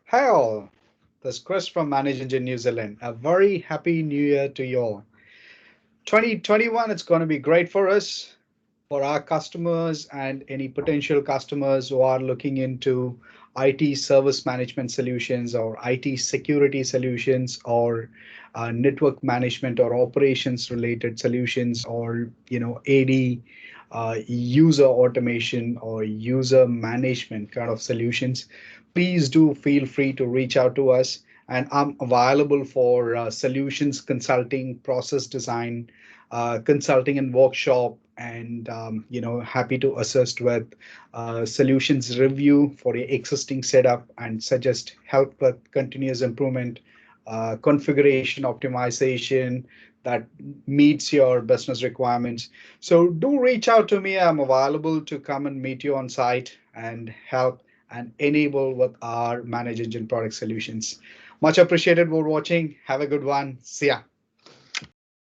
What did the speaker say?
Hi all, this is Chris from ManageEngine New Zealand. A very happy new year to you all. 2021, it's going to be great for us, for our customers and any potential customers who are looking into IT service management solutions or IT security solutions or network management or operations related solutions or AD user automation or user management kind of solutions. Please do feel free to reach out to us, and I'm available for solutions consulting, process design, consulting and workshop, and happy to assist with solutions review for your existing setup and suggest help with continuous improvement, configuration optimization that meets your business requirements. So do reach out to me. I'm available to come and meet you on site and help and enable with our Manage Engine product solutions. Much appreciated for watching. Have a good one. See ya.